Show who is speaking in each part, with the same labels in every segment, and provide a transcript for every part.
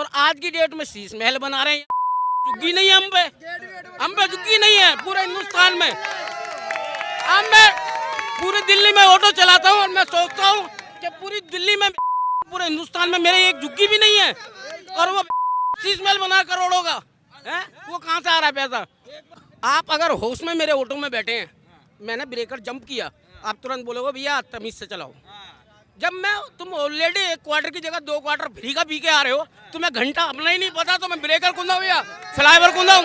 Speaker 1: और आज की डेट में शीश महल बना रहे हैं। झुग्गी नहीं है हम पे झुग्गी नहीं है पूरे हिंदुस्तान में। अब मैं पूरी दिल्ली में ऑटो चलाता हूँ और मैं सोचता हूँ कि पूरी दिल्ली में पूरे हिंदुस्तान में मेरे एक झुग्गी भी नहीं है, और वो शीश महल बना करोड़ों का है, वो कहाँ से आ रहा है पैसा। आप अगर होश में मेरे ऑटो में बैठे हैं, मैंने ब्रेकर जंप किया, आप तुरंत बोलोगे भैया तमीज से चलाओ। जब तुम ऑलरेडी 1 क्वार्टर की जगह 2 क्वार्टर फ्री का पी के आ रहे हो, तुम्हें घंटा अपना ही नहीं पता तो मैं ब्रेकर कुंदाऊं या फ्लाईओवर कुंदाऊं।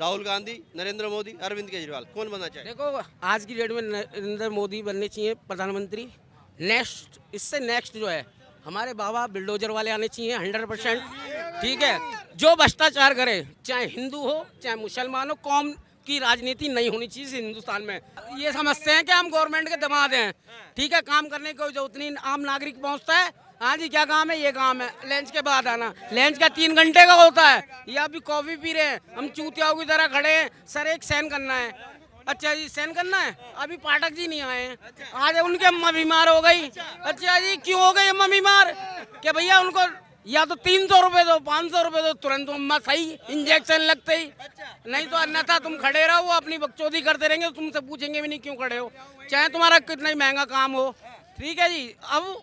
Speaker 2: राहुल गांधी, नरेंद्र मोदी, अरविंद केजरीवाल, कौन बनना चाहिए?
Speaker 1: देखो आज की डेट में नरेंद्र मोदी बनने चाहिए प्रधानमंत्री। नेक्स्ट इससे नेक्स्ट जो है हमारे बाबा बिल्डोजर वाले आने चाहिए 100%। ठीक है, जो भ्रष्टाचार करे, चाहे हिंदू हो चाहे मुसलमान हो, कौम की राजनीति नहीं होनी चाहिए हिंदुस्तान में। ये समझते हैं कि हम गवर्नमेंट के दामाद हैं, ठीक है, काम करने की कोई जरूरत नहीं। आम नागरिक पहुंचता है, हाँ जी क्या काम है, ये काम है, लंच के बाद आना। लंच का 3 घंटे का होता है, ये अभी कॉफी पी रहे हैं, हम चूतियाओं की तरह खड़े हैं। सर एक सहन करना है। अच्छा जी सहन करना है, अभी पाठक जी नहीं आए हैं, आज उनके अम्मा बीमार हो गई। अच्छा जी क्यों हो गई अम्मा बीमार? कि भैया उनको या तो 300 रुपए दो, 500 रुपए दो, तुरंत अम्मा सही, इंजेक्शन लगते ही। नहीं तो अन्यथा तुम खड़े रहो, वो अपनी बकचोदी करते रहेंगे, तुमसे पूछेंगे भी नहीं क्यों खड़े हो, चाहे तुम्हारा कितना ही महंगा काम हो। ठीक है जी, अब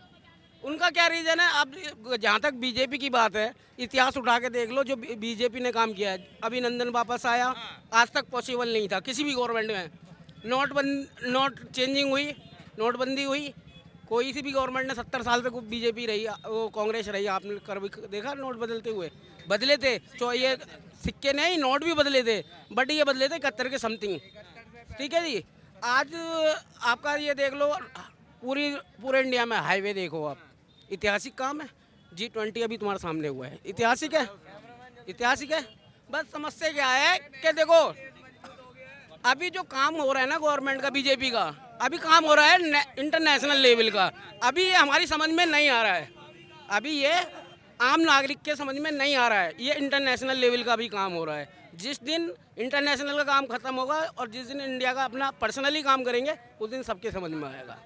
Speaker 1: उनका क्या रीजन है। अब जहाँ तक बीजेपी की बात है, इतिहास उठा के देख लो, जो बीजेपी ने काम किया है। अभिनंदन वापस आया, आज तक पॉसिबल नहीं था किसी भी गवर्नमेंट में। नोट चेंजिंग हुई, नोटबंदी हुई, कोई सी भी गवर्नमेंट ने 70 साल से बीजेपी रही, वो कांग्रेस रही, आपने कर भी देखा नोट बदलते हुए, बदले थे। तो ये सिक्के नहीं, नोट भी बदले थे, बट ये बदले थे 71 के समथिंग। ठीक है जी, आज आपका ये देख लो, पूरे इंडिया में हाईवे देखो आप, ऐतिहासिक काम है। G20 अभी तुम्हारे सामने हुआ है, ऐतिहासिक है, ऐतिहासिक है। बस समस्या क्या है कि देखो अभी जो काम हो रहा है ना गवर्नमेंट का, बीजेपी का अभी काम हो रहा है इंटरनेशनल लेवल का, अभी ये हमारी समझ में नहीं आ रहा है, अभी ये आम नागरिक के समझ में नहीं आ रहा है, ये इंटरनेशनल लेवल का भी काम हो रहा है। जिस दिन इंटरनेशनल का काम खत्म होगा और जिस दिन इंडिया का अपना पर्सनली काम करेंगे, उस दिन सबके समझ में आएगा।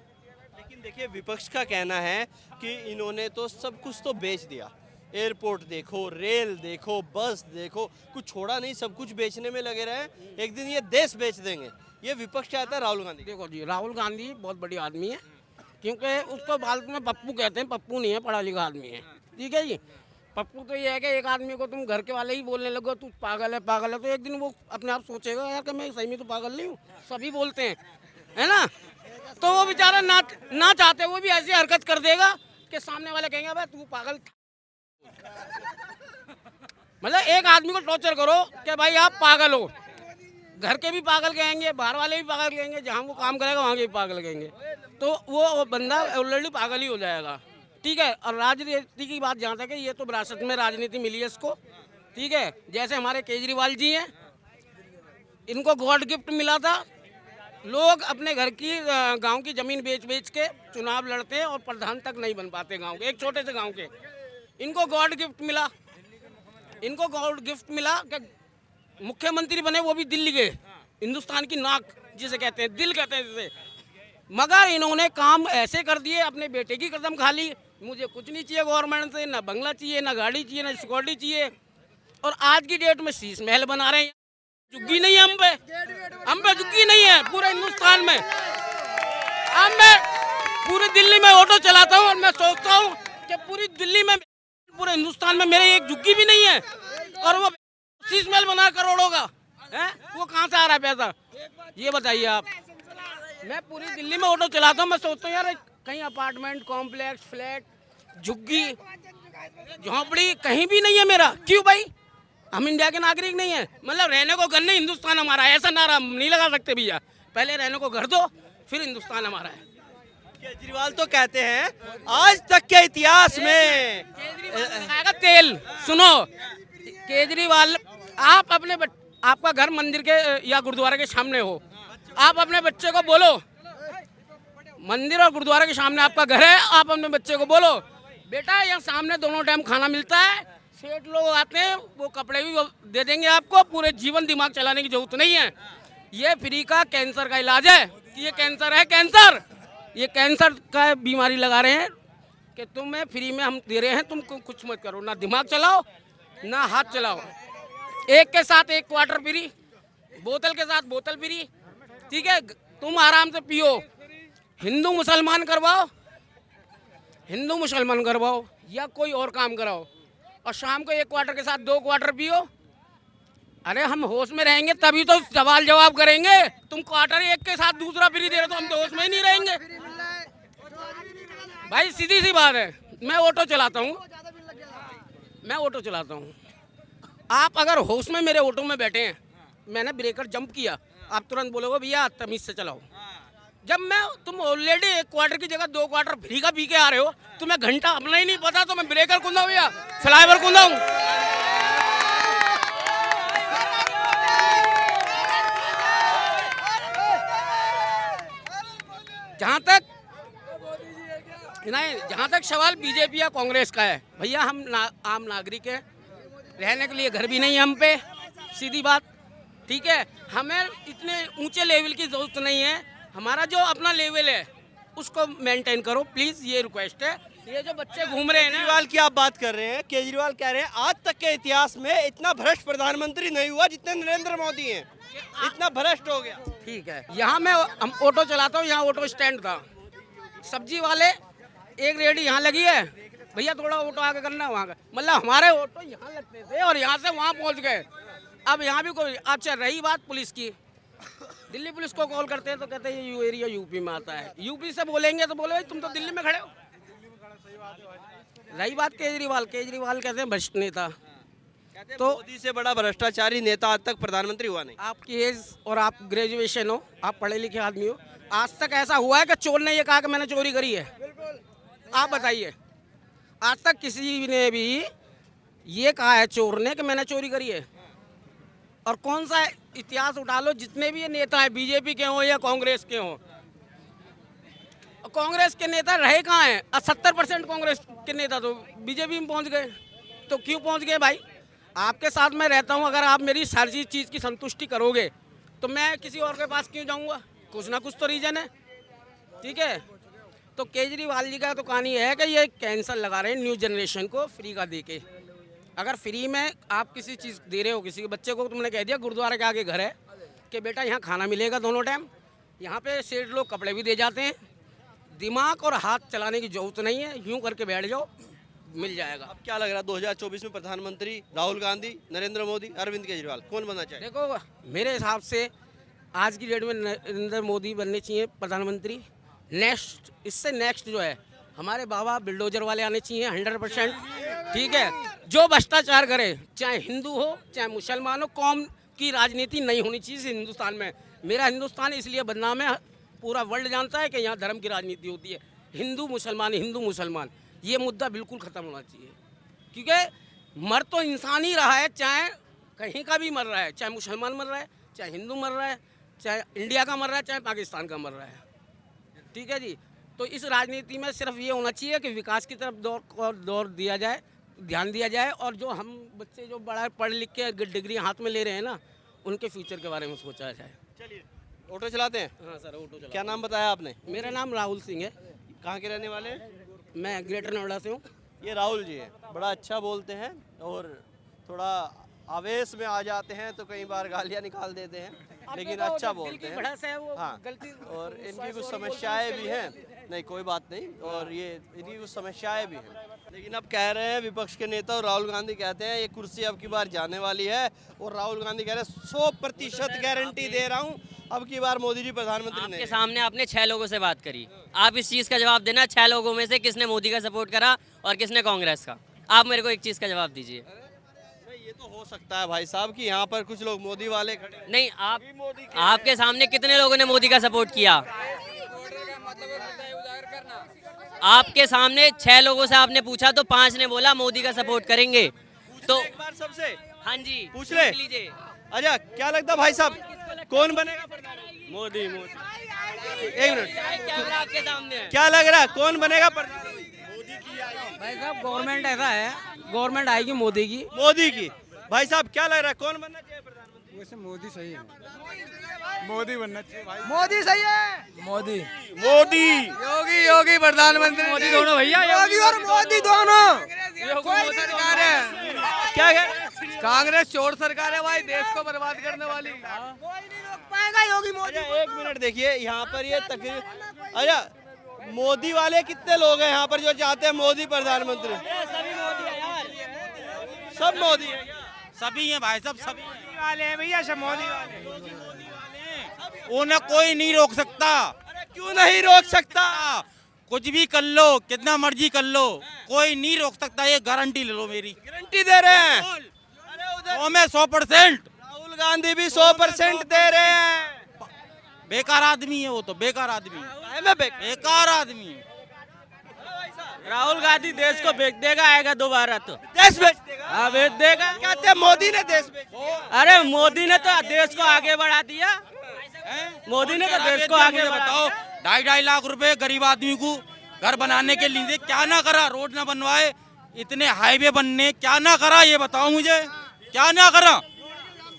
Speaker 2: लेकिन देखिए विपक्ष का कहना है कि इन्होंने तो सब कुछ तो बेच दिया, एयरपोर्ट देखो, रेल देखो, बस देखो, कुछ छोड़ा नहीं, सब कुछ बेचने में लगे रहे, एक दिन ये देश बेच देंगे, ये विपक्ष चाहता है राहुल गांधी।
Speaker 1: देखो जी, राहुल गांधी बहुत बड़ी आदमी है, क्योंकि उसको फालतू में पप्पू कहते हैं, पप्पू नहीं है, पढ़ा लिखा आदमी है। ठीक है जी, पप्पू तो ये है कि एक आदमी को तुम घर के वाले ही बोलने लगो तू पागल है पागल है, तो एक दिन वो अपने आप सोचेगा यार कि मैं सही में तो पागल नहीं हूँ, सभी बोलते हैं, है ना। तो वो बेचारा ना चाहते वो भी ऐसी हरकत कर देगा कि सामने वाले कहेंगे भाई तू पागल। मतलब एक आदमी को टॉर्चर करो कि भाई आप पागल हो, घर के भी पागल कहेंगे, बाहर वाले भी पागल कहेंगे, जहाँ वो काम करेगा वहाँ के भी पागल कहेंगे, तो वो बंदा ऑलरेडी पागल ही हो जाएगा। ठीक है, और राजनीति की बात जहाँ तक है, ये तो विरासत में राजनीति मिली है इसको। ठीक है, जैसे हमारे केजरीवाल जी हैं, इनको गॉड गिफ्ट मिला था, लोग अपने घर की गांव की जमीन बेच के चुनाव लड़ते हैं और प्रधान तक नहीं बन पाते गांव के, एक छोटे से गांव के। इनको गॉड गिफ्ट मिला, इनको गॉड गिफ्ट मिला कि मुख्यमंत्री बने, वो भी दिल्ली के, हिंदुस्तान की नाक जिसे कहते हैं, दिल कहते हैं जिसे। मगर इन्होंने काम ऐसे कर दिए, अपने बेटे की कसम खा ली, मुझे कुछ नहीं चाहिए गवर्नमेंट से, ना बंगला चाहिए, ना गाड़ी चाहिए, ना सिक्योरिटी चाहिए। और आज की डेट में शीश महल बना रहे हैं। झुग्गी नहीं है हम पे झुग्गी नहीं है पूरे हिंदुस्तान में। अब मैं पूरी दिल्ली में ऑटो चलाता हूँ और मैं सोचता हूँ कि पूरी दिल्ली में, पूरे हिंदुस्तान में मेरे एक झुग्गी भी नहीं है, और वो शीश महल बना करोड़ों का है, वो कहाँ से आ रहा है पैसा, ये बताइए आप। मैं पूरी दिल्ली में ऑटो चलाता हूँ, मैं सोचता हूँ यार कहीं अपार्टमेंट कॉम्प्लेक्स, फ्लैट, झुग्गी, झोंपड़ी कहीं भी नहीं है मेरा। क्यों भाई, हम इंडिया के नागरिक नहीं है? मतलब रहने को घर नहीं, हिंदुस्तान हमारा, ऐसा नारा नहीं लगा सकते भैया। पहले रहने को घर दो, फिर हिंदुस्तान हमारा है।
Speaker 2: केजरीवाल तो कहते हैं आज तक के इतिहास में
Speaker 1: आएगा तेल। सुनो केजरीवाल, आप अपने आपका घर मंदिर के या गुरुद्वारे के सामने हो, आप अपने बच्चे को बोलो, मंदिर और गुरुद्वारे के सामने आपका घर है, आप अपने बच्चे को बोलो बेटा यहाँ सामने दोनों टाइम खाना मिलता है, सेठ लोग आते हैं, वो कपड़े भी दे देंगे आपको, पूरे जीवन दिमाग चलाने की जरूरत नहीं है। ये फ्री का कैंसर का इलाज है कि ये कैंसर है, कैंसर, ये कैंसर का बीमारी लगा रहे हैं कि तुम्हें फ्री में हम दे रहे हैं, तुम कुछ मत करो, ना दिमाग चलाओ ना हाथ चलाओ। एक के साथ एक क्वार्टर फ्री, बोतल के साथ बोतल फ्री, ठीक है। तुम आराम से पियो, हिंदू मुसलमान करवाओ, हिंदू मुसलमान करवाओ या कोई और काम कराओ, और शाम को एक क्वार्टर के साथ 2 क्वार्टर पियो। अरे हम होश में रहेंगे तभी तो सवाल जवाब करेंगे। तुम क्वार्टर एक के साथ दूसरा फ्री दे रहे तो हम तो होश में ही नहीं रहेंगे भाई, सीधी सी बात है। मैं ऑटो चलाता हूँ, मैं ऑटो चलाता हूँ। आप अगर होश में मेरे ऑटो में बैठे हैं, मैंने ब्रेकर जंप किया, आप तुरंत बोलोगे भैया तमीज से चलाओ। जब तुम ऑलरेडी 1 क्वार्टर की जगह 2 क्वार्टर फ्री का पी के आ रहे हो, तुम्हें घंटा अपना ही नहीं पता तो मैं ब्रेकर कूदाऊं या फ्लाईओवर कूदाऊं? जहाँ तक सवाल बीजेपी या कांग्रेस का है, भैया हम आम नागरिक है, रहने के लिए घर भी नहीं हम पे, सीधी बात, ठीक है। हमें इतने ऊंचे लेवल की जरूरत नहीं है, हमारा जो अपना लेवल है उसको मेंटेन करो प्लीज, ये रिक्वेस्ट है। ये जो बच्चे घूम रहे हैं ना,
Speaker 2: केजरीवाल की आप बात कर रहे हैं, केजरीवाल कह रहे हैं आज तक के इतिहास में इतना भ्रष्ट प्रधानमंत्री नहीं हुआ जितने नरेंद्र मोदी हैं, इतना भ्रष्ट हो गया।
Speaker 1: ठीक है, यहाँ मैं ऑटो चलाता हूँ, यहाँ ऑटो स्टैंड था, सब्जी वाले एक रेडी यहाँ लगी है, भैया थोड़ा ऑटो आगे करना वहाँ का, मतलब हमारे ऑटो यहाँ लगते थे और यहाँ से वहाँ पहुँच गए। अब यहाँ भी कोई, अच्छा रही बात पुलिस की, दिल्ली पुलिस को कॉल करते हैं तो कहते हैं ये एरिया यूपी में आता है, यूपी से बोलेंगे तो बोले भाई तुम तो दिल्ली में खड़े हो। रही बात केजरीवाल कहते हैं भ्रष्ट नेता,
Speaker 2: तो मोदी से बड़ा भ्रष्टाचारी नेता आज तक प्रधानमंत्री हुआ नहीं।
Speaker 1: आपकी एज और आप ग्रेजुएशन हो, आप पढ़े लिखे आदमी हो, आज तक ऐसा हुआ है कि चोर ने ये कहा कि मैंने चोरी करी है? आप बताइए, आज तक किसी ने भी ये कहा है चोर ने कि मैंने चोरी करी है? और कौन सा इतिहास उठा लो, जितने भी ये नेता हैं बीजेपी के हों या कांग्रेस के हों, कांग्रेस के नेता रहे कहाँ हैं? 70% कांग्रेस के नेता तो बीजेपी में पहुंच गए। तो क्यों पहुंच गए भाई? आपके साथ मैं रहता हूं, अगर आप मेरी सारी चीज़ की संतुष्टि करोगे तो मैं किसी और के पास क्यों जाऊंगा? कुछ ना कुछ तो रीज़न है, ठीक है। तो केजरीवाल जी का तो कहानी है कि ये कैंसर लगा रहे हैं न्यू जनरेशन को फ्री का दे के। अगर फ्री में आप किसी चीज़ दे रहे हो, किसी के बच्चे को तुमने कह दिया गुरुद्वारे के आगे घर है कि बेटा यहाँ खाना मिलेगा दोनों टाइम, यहाँ पे सेठ लोग कपड़े भी दे जाते हैं, दिमाग और हाथ चलाने की जरूरत नहीं है, यूं करके बैठ जाओ, मिल जाएगा।
Speaker 2: अब क्या लग रहा है 2024 में प्रधानमंत्री राहुल गांधी, नरेंद्र मोदी, अरविंद केजरीवाल, कौन बनना चाहिए?
Speaker 1: देखो मेरे हिसाब से आज की डेट में नरेंद्र मोदी बनने चाहिए प्रधानमंत्री। नेक्स्ट, इससे नेक्स्ट जो है हमारे बाबा बिल्डोजर वाले आने चाहिए 100%, ठीक है। जो भ्रष्टाचार करे, चाहे हिंदू हो चाहे मुसलमान हो, कौम की राजनीति नहीं होनी चाहिए हिंदुस्तान में। मेरा हिंदुस्तान इसलिए बदनाम है, पूरा वर्ल्ड जानता है कि यहाँ धर्म की राजनीति होती है, हिंदू मुसलमान, ये मुद्दा बिल्कुल ख़त्म होना चाहिए। क्योंकि मर तो इंसान ही रहा है, चाहे कहीं का भी मर रहा है, चाहे मुसलमान मर रहा है, चाहे हिंदू मर रहा है, चाहे इंडिया का मर रहा है, चाहे पाकिस्तान का मर रहा है, ठीक है जी। तो इस राजनीति में सिर्फ ये होना चाहिए कि विकास की तरफ दौर दिया जाए, ध्यान दिया जाए, और जो हम बच्चे जो बड़ा पढ़ लिख के डिग्री हाथ में ले रहे हैं ना, उनके फ्यूचर के बारे में सोचा जाए।
Speaker 2: चलिए, ऑटो चलाते हैं?
Speaker 1: हाँ सर, ऑटो चला।
Speaker 2: क्या नाम बताया आपने?
Speaker 1: मेरा नाम राहुल सिंह है।
Speaker 2: कहाँ के रहने वाले हैं?
Speaker 1: मैं ग्रेटर नोएडा से हूँ।
Speaker 2: ये राहुल जी है, बड़ा अच्छा बोलते हैं और थोड़ा आवेश में आ जाते हैं तो कई बार गालियाँ निकाल देते हैं, लेकिन अच्छा बोलते हैं। हाँ, और इनकी कुछ समस्याएं भी हैं, नहीं कोई बात नहीं, और ये इनकी कुछ समस्याएं भी हैं। लेकिन अब कह रहे हैं विपक्ष के नेता और राहुल गांधी कहते हैं ये कुर्सी अब की बार जाने वाली है, और राहुल गांधी कह रहे हैं 100% गारंटी दे रहा हूँ अब की बार मोदी जी प्रधानमंत्री नहीं।
Speaker 3: आपके सामने आपने 6 लोगों से बात करी, आप इस चीज़ का जवाब देना, 6 लोगों में से किसने मोदी का सपोर्ट करा और किसने कांग्रेस का? आप मेरे को एक चीज़ का जवाब दीजिए।
Speaker 2: ये तो हो सकता है भाई साहब कि यहाँ पर कुछ लोग मोदी वाले खड़े
Speaker 3: नहीं, आपके सामने कितने लोगों ने मोदी का सपोर्ट किया? आपके सामने 6 लोगों से आपने पूछा तो 5 ने बोला मोदी का सपोर्ट करेंगे। तो
Speaker 2: एक बार सबसे
Speaker 3: हाँ जी,
Speaker 2: पूछ ले
Speaker 3: लीजिए।
Speaker 2: अच्छा, क्या लगता है भाई साहब कौन बनेगा प्रधानमंत्री? मोदी। एक मिनट,
Speaker 3: कैमरा आपके सामने है।
Speaker 2: क्या लग रहा है कौन बनेगा प्रधानमंत्री?
Speaker 1: भाई साहब गवर्नमेंट ऐसा है, गवर्नमेंट आएगी मोदी की।
Speaker 2: भाई साहब क्या लग रहा है कौन बनना चाहिए प्रधानमंत्री?
Speaker 4: वैसे मोदी सही है, मोदी बनना चाहिए भाई।
Speaker 5: मोदी सही है।
Speaker 4: मोदी
Speaker 2: मोदी
Speaker 5: योगी योगी प्रधानमंत्री मोदी दोनों भैया, योगी और मोदी दोनों। कोई सरकार है,
Speaker 2: क्या कह रहे हैं?
Speaker 5: कांग्रेस चोर सरकार है भाई, देश को बर्बाद करने वाली। कोई नहीं रोक पाएगा योगी मोदी।
Speaker 2: अच्छा एक मिनट देखिए यहाँ पर ये तकरीर। अच्छा मोदी वाले कितने लोग हैं यहाँ पर जो चाहते हैं मोदी प्रधानमंत्री? सब मोदी है क्या?
Speaker 6: सभी हैं भाई, सब सभी
Speaker 5: वाले हैं भैया, सब मोदी वाले।
Speaker 6: उन्हें कोई नहीं रोक सकता।
Speaker 2: अरे क्यों नहीं रोक सकता?
Speaker 6: कुछ भी कर लो, कितना मर्जी कर लो, कोई नहीं रोक सकता। ये गारंटी ले लो मेरी।
Speaker 2: गारंटी दे रहे हैं। अरे उधर
Speaker 6: 100 में 100%।
Speaker 2: राहुल गांधी भी 100% दे रहे हैं।
Speaker 6: बेकार आदमी है वो तो, बेकार आदमी
Speaker 2: है मैं
Speaker 6: बेकार आदमी है।
Speaker 3: राहुल गांधी देश को बेच देगा, आएगा दोबारा तो।
Speaker 2: देश बेच देगा।
Speaker 3: हाँ, बेच देगा।
Speaker 2: कहते हैं मोदी ने देश बेच दिया।
Speaker 3: अरे मोदी ने तो देश को आगे बढ़ा दिया। मोदी ने तो देश को आगे
Speaker 6: मुझे
Speaker 3: बढ़ा
Speaker 6: बताओ,
Speaker 3: दिया।
Speaker 6: 2.5 लाख रुपए गरीब आदमी को घर बनाने के लिए क्या ना करा? रोड ना बनवाए, इतने हाईवे बनने क्या ना करा? ये बताओ मुझे, क्या ना करा?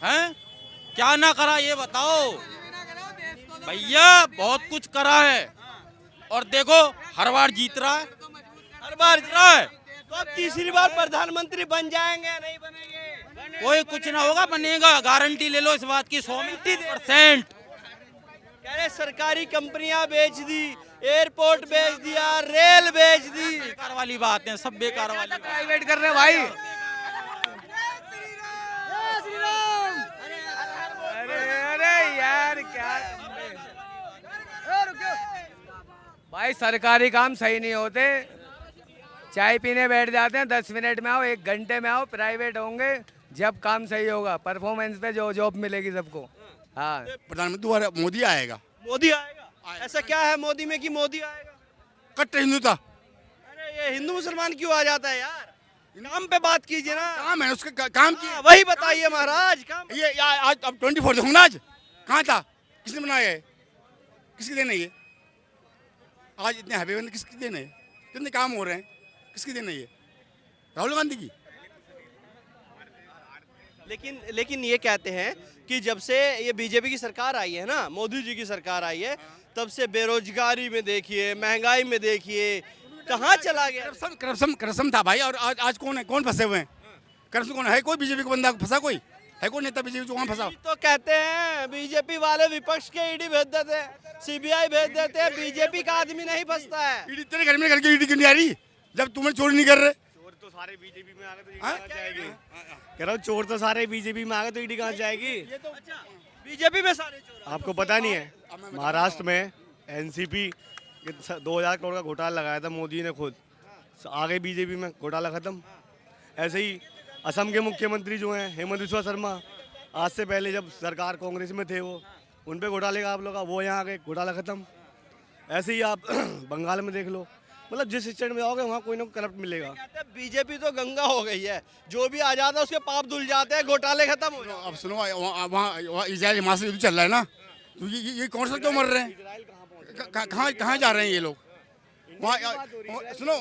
Speaker 6: हैं क्या ना करा ये बताओ भैया। बहुत कुछ करा है और देखो हर बार जीत रहा है,
Speaker 2: हर बार
Speaker 6: जीत रहा है।
Speaker 2: तो अब तीसरी बार प्रधानमंत्री बन जाएंगे नहीं बनेंगे?
Speaker 6: कोई कुछ ना होगा, बनेगा, गारंटी ले लो इस बात की 100%।
Speaker 2: कह रहे सरकारी कंपनियां बेच दी, एयरपोर्ट बेच दिया, रेल बेच दी।
Speaker 6: बेकार वाली बात है, सब बेकार वाली बात।
Speaker 5: प्राइवेट कर रहे हैं भाई। अरे अरे यार क्या भाई, सरकारी काम सही नहीं होते। चाय पीने बैठ जाते हैं, 10 मिनट में आओ, 1 घंटे में आओ। प्राइवेट होंगे जब काम सही होगा, परफॉर्मेंस पे जो जॉब मिलेगी सबको। हाँ
Speaker 7: प्रधानमंत्री दोबारा मोदी आएगा।
Speaker 2: मोदी आएगा? ऐसा क्या है मोदी में कि मोदी आएगा?
Speaker 7: कट्टर हिंदुता
Speaker 2: अरे ये हिंदू मुसलमान क्यों आ जाता है यार? नाम पे बात कीजिए ना।
Speaker 7: काम है उसका, काम की
Speaker 2: हाँ, वही बताइए महाराज। काम
Speaker 7: ये आज अब 24 देखूंगा आज कहाँ था, किसने बनाया है, किसकी देन है ये? आज इतने हाईवे बंद किसकी देन है? कितने काम हो रहे हैं, किसकी देन है ये? राहुल गांधी की।
Speaker 2: लेकिन ये कहते हैं कि जब से ये बीजेपी की सरकार आई है ना, मोदी जी की सरकार आई है, तब से बेरोजगारी में देखिए, महंगाई में देखिए, कहाँ चला गया?
Speaker 7: करप्शन था भाई। और आज कौन है, कौन फंसे हुए हैं? करप्शन कौन है? कोई बीजेपी का बंदा फंसा? कोई है? कोई नेता बीजेपी जो वहाँ फंसा?
Speaker 2: तो कहते हैं बीजेपी वाले विपक्ष के ईडी भेज देते हैं, सीबीआई भेज देते हैं, बीजेपी का आदमी नहीं फंसता है।
Speaker 7: ईडी तेरे घर में, घर की ईडी क्यों नहीं आ रही जब तुम्हें चोरी नहीं कर रहे?
Speaker 8: तो सारे बीजेपी में आ गए तो ईडी कहाँ जाएगी? कह रहा हूँ चोर तो सारे बीजेपी में आ गए तो ईडी कहाँ जाएगी?
Speaker 2: बीजेपी में सारे चोर।
Speaker 8: आपको पता नहीं है महाराष्ट्र में एनसीपी 2000 करोड़ का घोटाला लगाया था मोदी ने खुद, आ गए बीजेपी में, घोटाला खत्म। ऐसे ही असम के मुख्यमंत्री जो हैं हेमंत बिस्वा शर्मा, आज से पहले जब सरकार कांग्रेस में थे वो, उन पे घोटाले का आप लोग, वो यहाँ आ गए, घोटाला खत्म। ऐसे ही आप बंगाल में देख लो, मतलब जिस स्टेट में जाओगे वहाँ कोई ना करप्ट मिलेगा।
Speaker 2: बीजेपी तो गंगा हो गई है, जो भी आ जाता है उसके पाप धुल जाते हैं, घोटाले खत्म हो जाते हैं।
Speaker 7: अब सुनो, वहाँ इजराइल हमास युद्ध चल रहा है ना, तो ये कौन सा क्यों मर रहे हैं? कहाँ जा रहे हैं ये लोग? वहाँ सुनो,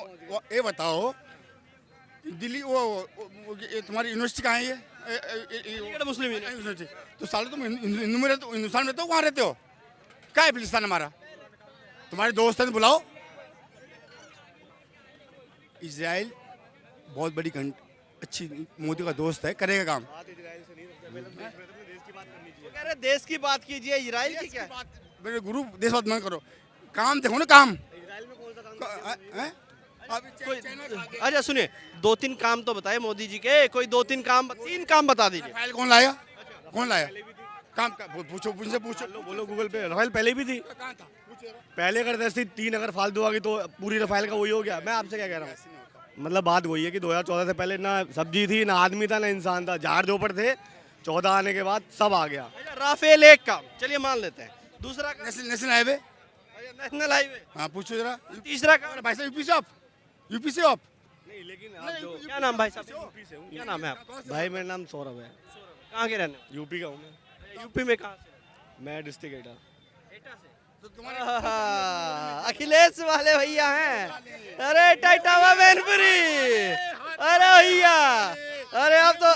Speaker 7: ये बताओ दिल्ली ये तुम्हारी यूनिवर्सिटी कहाँ है? ये
Speaker 2: मुस्लिम
Speaker 7: यूनिवर्सिटी। तो सालों तुम हिंदू में रहते हो, हिंदुस्तान में रहते हो, वहाँ रहते हो? क्या है फिलिस्तान हमारा? तुम्हारे दोस्त हैं तो बुलाओ। इजराइल बहुत बड़ी अच्छी, मोदी का दोस्त है, करेगा काम।
Speaker 2: कह रहे देश की बात कीजिए, इजराइल की क्या?
Speaker 7: मेरे गुरु देश बात मत करो, काम देखो ना, काम।
Speaker 2: अच्छा सुनिए, 2-3 काम तो बताए मोदी जी के, कोई 2-3 काम, 3 काम बता दीजिए।
Speaker 7: फाइल कौन लाया? कौन लाया काम? पूछो, उनसे पूछो।
Speaker 8: बोलो गूगल पे। राफेल पहले भी थी, पहले अगर 3 अगर फालतू आ गई तो पूरी राफेल का वही हो गया। मैं आपसे क्या कह रहा हूँ, मतलब बात वही है कि 2014 से पहले ना सब्जी थी, ना आदमी था, ना इंसान था, झाड़ झोपड़ थे। 14 आने के बाद सब आ गया।
Speaker 2: राफेल एक काम, चलिए मान लेते हैं। दूसरा काम,
Speaker 7: नेशनल हाईवे।
Speaker 2: National highway.
Speaker 7: हाँ पूछो जरा।
Speaker 2: तीसरा काम,
Speaker 7: भाई साहब यूपी से आप? यूपी से आप?
Speaker 8: नहीं लेकिन आप जो
Speaker 2: क्या नाम भाई साहब? क्या नाम है आप?
Speaker 8: भाई मेरा नाम सौरभ है,
Speaker 2: कहाँ के रहने?
Speaker 8: यूपी का हूँ मैं।
Speaker 2: यूपी में कहाँ से?
Speaker 8: मैं डिस्ट्रिक्ट एटा।
Speaker 2: अखिलेश वाले भैया हैं। अरे टाइटावा मैनपुरी, अरे भैया, अरे आप तो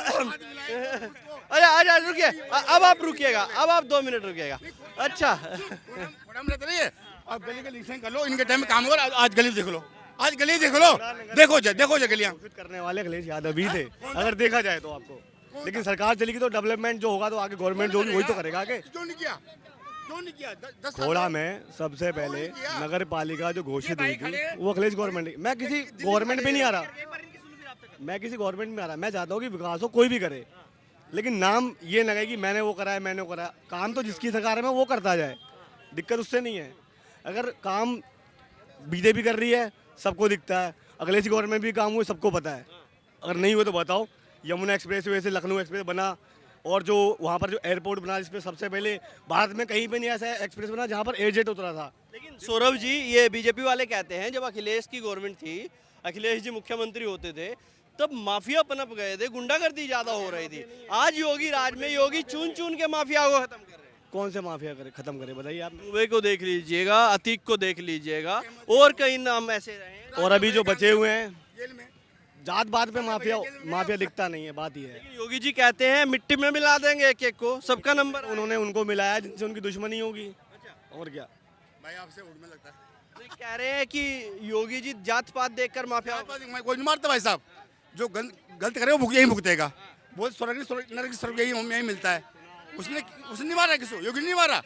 Speaker 2: अच्छा रुकिए, अब आप रुकिएगा, अब आप 2 मिनट रुकिएगा। अच्छा
Speaker 7: नहीं है, आप गली का लिस्टिंग कर लो, इनके टाइम में काम होगा। आज गली देख लो, आज गली देख लो, देखो गलियां
Speaker 8: करने वाले अखिलेश यादव भी थे अगर देखा जाए तो आपको। लेकिन सरकार चलेगी तो डेवलपमेंट जो होगा तो आगे गवर्नमेंट जो होगी वही तो करेगा आगे।
Speaker 7: क्यों नहीं किया? 10 साल
Speaker 8: घोड़ा में सबसे पहले नगर पालिका जो घोषित हुई थी वो अखिलेश गवर्नमेंट। मैं किसी गवर्नमेंट में नहीं आ रहा, मैं किसी गवर्नमेंट में आ रहा, मैं चाहता हूँ कि विकास हो, कोई भी करे, लेकिन नाम ये लगे कि मैंने वो करा है, मैंने वो करा है। काम तो जिसकी सरकार में वो करता जाए, दिक्कत उससे नहीं है। अगर काम बीजेपी कर रही है सबको दिखता है, अखिलेश गवर्नमेंट भी काम हुए सबको पता है। अगर नहीं हुए तो बताओ। यमुना एक्सप्रेस वे से लखनऊ एक्सप्रेस बना, और जो वहाँ पर जो एयरपोर्ट बना जिसपे सबसे पहले भारत में कहीं पे नहीं ऐसा एक्सप्रेस बना जहाँ पर एयरजेट उतरा था।
Speaker 2: लेकिन सौरभ जी, ये बीजेपी वाले कहते हैं जब अखिलेश की गवर्नमेंट थी, अखिलेश जी मुख्यमंत्री होते थे, तब माफिया पनप गए थे, गुंडागर्दी ज्यादा हो रही थी। आज योगी राज में योगी चुन चुन के माफिया को खत्म कर रहे हैं।
Speaker 8: कौन से माफिया करे खत्म करे बताइए आप।
Speaker 2: दुबे को देख लीजिएगा, अतीक को देख लीजिएगा, और कई नाम ऐसे रहे।
Speaker 8: और अभी जो बचे हुए हैं जात बात पे माफिया दिखता नहीं है, बात ये है।
Speaker 2: लेकिन योगी जी कहते हैं मिट्टी में मिला देंगे एक एक को, सबका नंबर।
Speaker 8: उन्होंने उनको मिलाया जिनसे उनकी दुश्मनी होगी, और क्या।
Speaker 7: भाई आपसे उठने लगता है,
Speaker 2: नहीं, कह रहे हैं कि योगी जी जात पात देखकर माफिया।
Speaker 7: मैं कोई नहीं मारता भाई साहब, जो गलत करे वो यही भुगतेगा। बहुत स्वर्ग यही मिलता है। उसने नहीं मारा किसी, योगी नहीं मारा।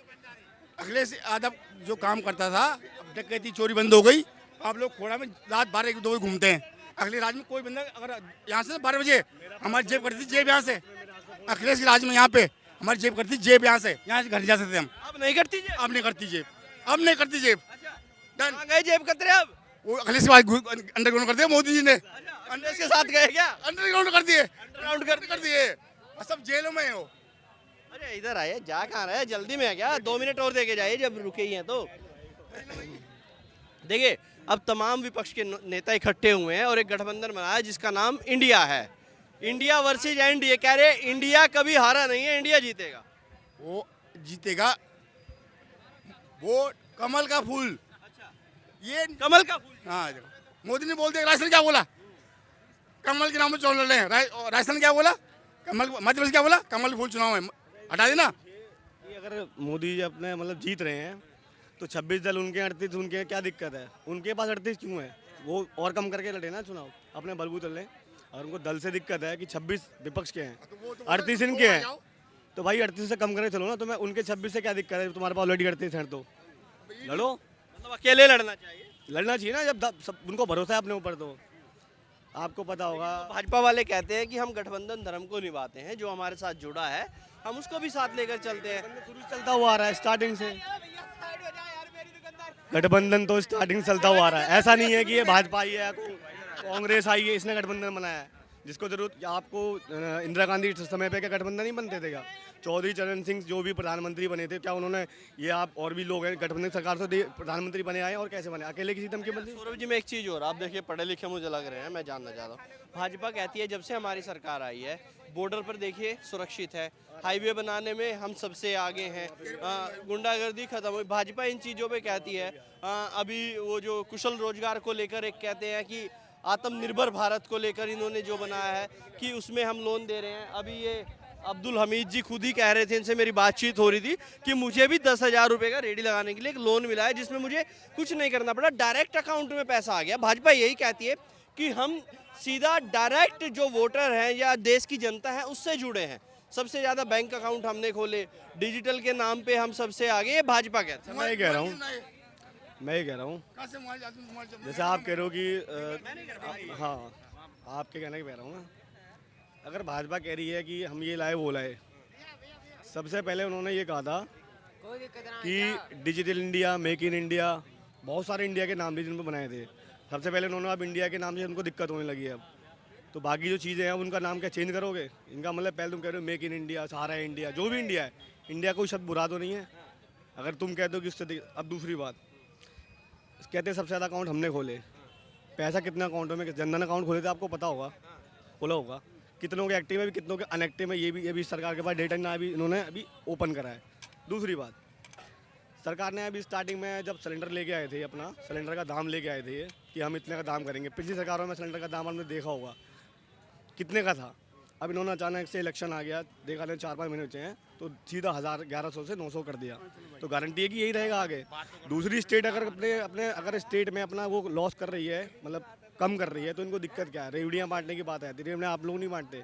Speaker 7: अखिलेश यादव जो काम करता था, अब डकैती चोरी बंद हो गई। आप लोग खोड़ा में रात 12-1-2 बजे घूमते हैं। अखिलेश राज में कोई बंदा अगर यहाँ से 12 बजे हमारी जेब करती जेब यहाँ से, अखिलेश के राज में यहाँ पे हमारी जेब करती जेब यहाँ से घर जा सकते हम।
Speaker 2: अब नहीं करती जेब,
Speaker 7: अब नहीं करती जेब, अब नहीं करती जेब।
Speaker 2: कहाँ गए जेब कतरे? अब
Speaker 7: वो अखिलेश के बाद अंडरग्राउंड कर दिया मोदी जी ने।
Speaker 2: अखिलेश के साथ गए क्या?
Speaker 7: अंडरग्राउंड कर दिए,
Speaker 2: अंडरग्राउंड
Speaker 7: कर दिए, और सब जेलों में है वो।
Speaker 2: अरे इधर आइए, जा कहाँ रहे हैं? जल्दी में है क्या? 2 मिनट और देके जाइए जब रुके ही हैं तो। देखिए, अब तमाम विपक्ष के नेता इकट्ठे हुए हैं और एक गठबंधन बनाया जिसका नाम इंडिया है। India versus NDA. कह रहे इंडिया कभी हारा नहीं है, इंडिया जीतेगा।
Speaker 7: वो जीतेगा, वो कमल का फूल। ये
Speaker 2: कमल का फूल।
Speaker 7: हाँ देखो, मोदी ने बोल दिया। राजस्थान क्या बोला? कमल के नाम पे चुनाव लड़ रहे हैं। राजस्थान क्या बोला? कमल। मध्य प्रदेश क्या बोला? कमल के फूल चुनाव है, हटा देना।
Speaker 8: ये अगर मोदी जी अपने मतलब जीत रहे हैं तो 26 दल उनके 38 उनके, क्या दिक्कत है? उनके पास 38 क्यों है? वो और कम करके लड़े ना चुनाव, अपने बलबूते लड़े। अगर उनको दल से दिक्कत है कि 26 विपक्ष के हैं, 38 इनके हैं, तो भाई 38 से कम करके चलो ना। तो मैं उनके 26 से क्या दिक्कत है? तुम्हारे पास ऑलरेडी 38 हैं तो लड़ो।
Speaker 2: मतलब अकेले लड़ना चाहिए?
Speaker 8: लड़ना चाहिए ना, जब सब उनको भरोसा है अपने ऊपर। तो आपको पता होगा,
Speaker 2: भाजपा वाले कहते हैं कि हम गठबंधन धर्म को निभाते हैं, जो हमारे साथ जुड़ा है हम उसको भी साथ लेकर चलते हैं।
Speaker 8: शुरू से चलता हुआ आ रहा है, स्टार्टिंग से गठबंधन तो स्टार्टिंग चलता हुआ आ रहा है। ऐसा नहीं है कि ये भाजपा आई है, कांग्रेस आई है, इसने गठबंधन बनाया है। जिसको जरूरत, आपको इंदिरा गांधी के समय पे क्या गठबंधन नहीं बनते थे क्या? चौधरी चरण सिंह जो भी प्रधानमंत्री बने थे, क्या उन्होंने, ये आप और भी लोग हैं गठबंधन सरकार से प्रधानमंत्री बने आए, और कैसे बने? अकेले किसी दम के बंदी।
Speaker 2: सौरभ जी, में एक चीज़ और, आप देखिए पढ़े लिखे मुझे लग रहे हैं, मैं जानना चाहता हूँ। भाजपा कहती है जब से हमारी सरकार आई है बॉर्डर पर देखिए सुरक्षित है, हाईवे बनाने में हम सबसे आगे हैं, गुंडागर्दी खत्म हुई। भाजपा इन चीज़ों पे कहती है। अभी वो जो कुशल रोजगार को लेकर एक कहते हैं कि आत्मनिर्भर भारत को लेकर इन्होंने जो बनाया है कि उसमें हम लोन दे रहे हैं। अभी ये अब्दुल हमीद जी खुद ही कह रहे थे, इनसे मेरी बातचीत हो रही थी कि मुझे भी 10,000 रुपये का रेडी लगाने के लिए एक लोन मिला है, जिसमें मुझे कुछ नहीं करना पड़ा, डायरेक्ट अकाउंट में पैसा आ गया। भाजपा यही कहती है कि हम सीधा डायरेक्ट जो वोटर हैं या देश की जनता है उससे जुड़े हैं। सबसे ज़्यादा बैंक अकाउंट हमने खोले, डिजिटल के नाम पे हम सबसे आगे, ये भाजपा कहते हैं।
Speaker 8: मैं ये कह रहा हूँ, जैसे आप कह रहे हो कि हाँ, आपके कहने के कह रहा हूँ मैं। अगर भाजपा कह रही है कि हम ये लाए वो लाए, सबसे पहले उन्होंने ये कहा था कि digital India, make in India, बहुत सारे इंडिया के नाम भी जिन पर बनाए थे। सबसे पहले उन्होंने, अब इंडिया के नाम से उनको दिक्कत होने लगी है। अब तो बाकी जो चीज़ें हैं उनका नाम क्या चेंज करोगे? इनका मतलब पहले तुम कह रहे हो make in India, Sahara India, जो भी इंडिया है, इंडिया कोई शब्द बुरा तो नहीं है। अगर तुम कहते हो कि उससे, अब दूसरी बात कहते हैं सबसे ज़्यादा अकाउंट हमने खोले। पैसा कितना अकाउंटों में, जनधन अकाउंट खोले थे, आपको पता होगा, खोला होगा। कितनों के एक्टिव है, कितनों के अनएक्टिव है, ये भी सरकार के पास डेटा ना अभी इन्होंने अभी ओपन करा है। दूसरी बात, सरकार ने अभी स्टार्टिंग में जब सिलेंडर लेके आए थे, अपना सिलेंडर का दाम लेके आए थे कि हम इतने का दाम करेंगे। पिछली सरकारों में सिलेंडर का दाम आपने देखा होगा कितने का था, अब इन्होंने अचानक से इलेक्शन आ गया, देखा नहीं 4-5 महीने बचे हैं, तो सीधा 1100 से 900 कर दिया। तो गारंटी है कि यही रहेगा आगे। दूसरी स्टेट अगर अपने अगर स्टेट में अपना वो लॉस कर रही है, मतलब कम कर रही है, तो इनको दिक्कत क्या है? रेवड़ियाँ बांटने की बात है, रेवड़ियाँ आप लोग नहीं बांटते,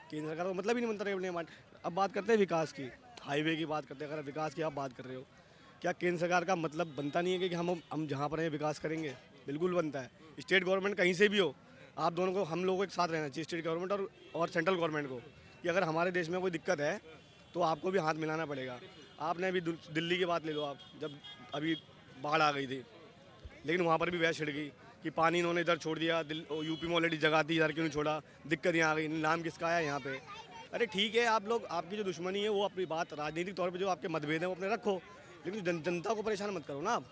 Speaker 8: केंद्र सरकार को मतलब ही नहीं बनता रेवड़ियाँ बांट। अब बात करते हैं विकास की, हाईवे की बात करते हैं। अगर विकास की आप बात कर रहे हो, क्या केंद्र सरकार का मतलब बनता नहीं है कि हम जहाँ पर हैं विकास करेंगे? बिल्कुल बनता है। स्टेट गवर्नमेंट कहीं से भी हो, आप दोनों को, हम लोगों को एक साथ रहना चाहिए, स्टेट गवर्नमेंट और सेंट्रल गवर्नमेंट को, कि अगर हमारे देश में कोई दिक्कत है तो आपको भी हाथ मिलाना पड़ेगा। आपने अभी दिल्ली की बात ले लो आप, जब अभी बाढ़ आ गई थी, लेकिन वहाँ पर भी बहस छिड़ गई कि पानी इन्होंने इधर छोड़ दिया, यूपी में ऑलरेडी जगह थी, इधर क्यों नहीं छोड़ा, दिक्कत यहाँ आ गई, नाम किसका आया यहाँ पे? अरे ठीक है, आप लोग, आपकी जो दुश्मनी है वो अपनी बात राजनीतिक तौर पे जो आपके मतभेद हैं वो अपने रखो, लेकिन जनता को परेशान मत करो ना आप।